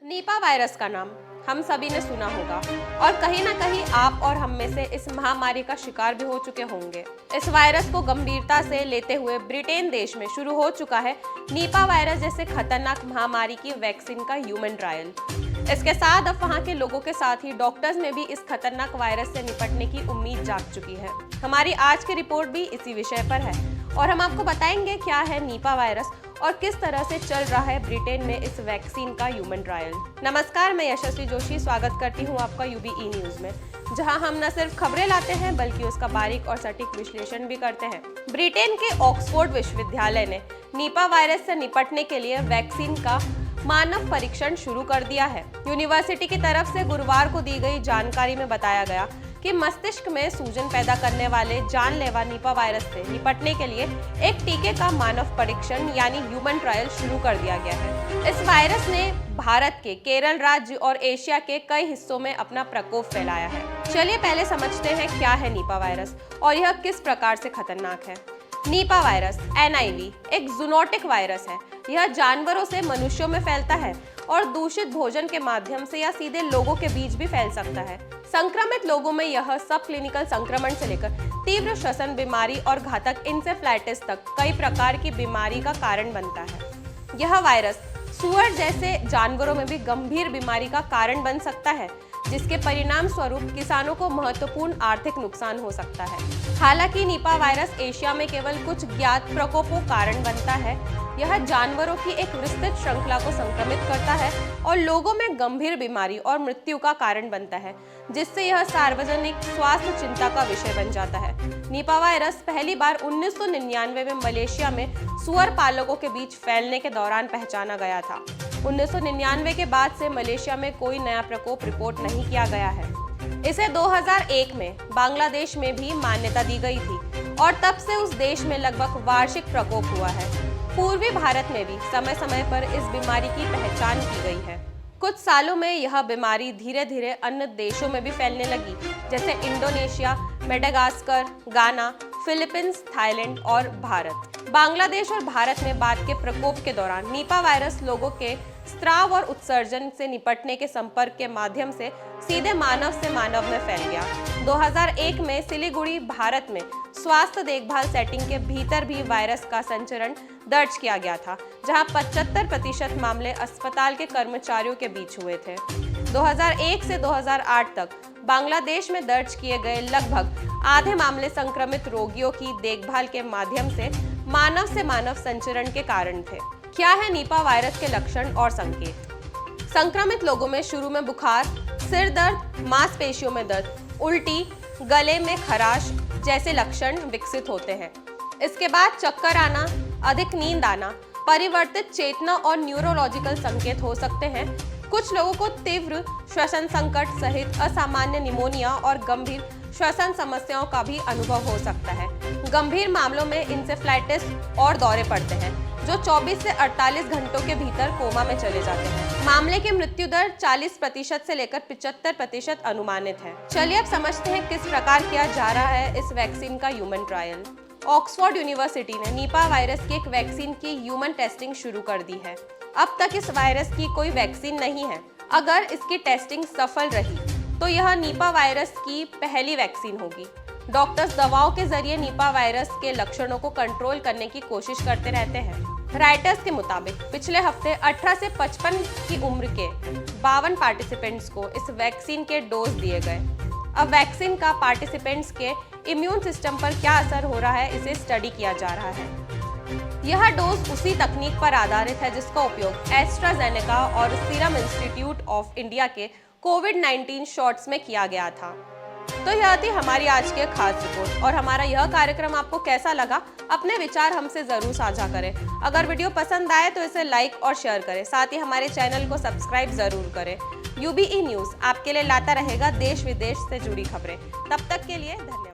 Nipah virus का नाम हम सभी ने सुना होगा और कहीं ना कहीं आप और हम में से इस महामारी का शिकार भी हो चुके होंगे। इस वायरस को गंभीरता से लेते हुए ब्रिटेन देश में शुरू हो चुका है नीपा वायरस जैसे खतरनाक महामारी की वैक्सीन का ह्यूमन ट्रायल। इसके साथ अब वहाँ के लोगों के साथ ही डॉक्टर्स में भी इस खतरनाक वायरस से निपटने की उम्मीद जाग चुकी है। हमारी आज की रिपोर्ट भी इसी विषय पर है और हम आपको बताएंगे क्या है नीपा वायरस और किस तरह से चल रहा है ब्रिटेन में इस वैक्सीन का ह्यूमन ट्रायल। नमस्कार, मैं यशस्वी जोशी स्वागत करती हूँ आपका यूबीई न्यूज में, जहां हम न सिर्फ खबरें लाते हैं बल्कि उसका बारीक और सटीक विश्लेषण भी करते हैं। ब्रिटेन के ऑक्सफोर्ड विश्वविद्यालय ने नीपा वायरस से निपटने के लिए वैक्सीन का मानव परीक्षण शुरू कर दिया है। यूनिवर्सिटी की तरफ से गुरुवार को दी गई जानकारी में बताया गया कि मस्तिष्क में सूजन पैदा करने वाले जानलेवा नीपा वायरस से निपटने के लिए एक टीके का मानव परीक्षण यानी ह्यूमन ट्रायल शुरू कर दिया गया है। इस वायरस ने भारत के केरल राज्य और एशिया के कई हिस्सों में अपना प्रकोप फैलाया है। चलिए पहले समझते हैं क्या है नीपा वायरस और यह किस प्रकार से खतरनाक है। नीपा वायरस NIV एक जूनोटिक वायरस है। यह जानवरों से मनुष्यों में फैलता है और दूषित भोजन के माध्यम से या सीधे लोगों के बीच भी फैल सकता है। संक्रमित लोगों में यह सब क्लिनिकल संक्रमण से लेकर तीव्र श्वसन बीमारी और घातक इंसेफ्लाइटिस तक कई प्रकार की बीमारी का कारण बनता है। यह वायरस सुअर जैसे जानवरों में भी गंभीर बीमारी का कारण बन सकता है, जिसके परिणाम स्वरूप किसानों को महत्वपूर्ण आर्थिक नुकसान हो सकता है। हालांकि नीपा वायरस एशिया में केवल कुछ ज्ञात प्रकोपों कारण बनता है। यह जानवरों की एक विस्तृत श्रृंखला को संक्रमित करता है और लोगों में गंभीर बीमारी और मृत्यु का कारण बनता है, जिससे यह सार्वजनिक स्वास्थ्य चिंता का विषय बन जाता है। नीपा वायरस पहली बार 1999 में मलेशिया में सुअर पालकों के बीच फैलने के दौरान पहचाना गया था। 1999 के बाद से मलेशिया में कोई नया प्रकोप रिपोर्ट नहीं किया गया है। इसे 2001 में बांग्लादेश में भी मान्यता दी गई थी और तब से उस देश में लगभग वार्षिक प्रकोप हुआ है। पूर्वी भारत में भी समय समय पर इस बीमारी की पहचान की गई है। कुछ सालों में यह बीमारी धीरे धीरे अन्य देशों में भी फैलने लगी, जैसे इंडोनेशिया, मेडागास्कर, गाना, फिलीपींस, थाईलैंड और भारत। बांग्लादेश और भारत में बाढ़ के प्रकोप के दौरान नीपा वायरस लोगों के स्राव और उत्सर्जन से निपटने के संपर्क के माध्यम से सीधे मानव से मानव में फैल गया। 2001 में सिलीगुड़ी, भारत में स्वास्थ्य देखभाल सेटिंग के भीतर भी वायरस का संचरण दर्ज किया गया था, जहां 75% मामले अस्पताल के कर्मचारियों के बीच हुए थे। 2001 से 2008 तक बांग्लादेश में दर्ज किए गए लगभग आधे मामले संक्रमित रोगियों की देखभाल के माध्यम से मानव संचरण के कारण थे। क्या है नीपा वायरस के लक्षण और संकेत? संक्रमित लोगों में शुरू में बुखार, सिर दर्द, मांसपेशियों में दर्द, उल्टी, गले में खराश जैसे लक्षण विकसित होते हैं। इसके बाद चक्कर आना, अधिक नींद आना, परिवर्तित चेतना और न्यूरोलॉजिकल संकेत हो सकते हैं। कुछ लोगों को तीव्र श्वसन संकट सहित असामान्य निमोनिया और गंभीर श्वसन समस्याओं का भी अनुभव हो सकता है। गंभीर मामलों में इंसेफ्लाइटिस और दौरे पड़ते हैं, जो 24 से 48 घंटों के भीतर कोमा में चले जाते हैं। मामले की मृत्यु दर 40% से लेकर 75% अनुमानित है। चलिए अब समझते हैं किस प्रकार किया जा रहा है इस वैक्सीन का ह्यूमन ट्रायल। ऑक्सफोर्ड यूनिवर्सिटी ने नीपा वायरस की एक वैक्सीन की ह्यूमन टेस्टिंग शुरू कर दी है। अब तक इस वायरस की कोई वैक्सीन नहीं है। अगर इसकी टेस्टिंग सफल रही तो यह नीपा वायरस की पहली वैक्सीन होगी। डॉक्टर्स दवाओं के जरिए नीपा वायरस के लक्षणों को कंट्रोल करने की कोशिश करते रहते हैं। राइटर्स के मुताबिक पिछले हफ्ते 18 से 55 की उम्र के 52 पार्टिसिपेंट्स को इस वैक्सीन के डोज दिए गए। अब वैक्सीन का पार्टिसिपेंट्स के इम्यून सिस्टम पर क्या असर हो रहा है, इसे स्टडी किया जा रहा है। यह डोज उसी तकनीक पर आधारित है जिसका उपयोग एस्ट्राजेनेका और सीरम इंस्टीट्यूट ऑफ इंडिया के कोविड-19 शॉट्स में किया गया था। तो यह थी हमारी आज की खास रिपोर्ट और हमारा यह कार्यक्रम आपको कैसा लगा, अपने विचार हमसे जरूर साझा करें। अगर वीडियो पसंद आए तो इसे लाइक और शेयर करें, साथ ही हमारे चैनल को सब्सक्राइब जरूर करें। यूबीई न्यूज आपके लिए लाता रहेगा देश विदेश से जुड़ी खबरें। तब तक के लिए धन्यवाद।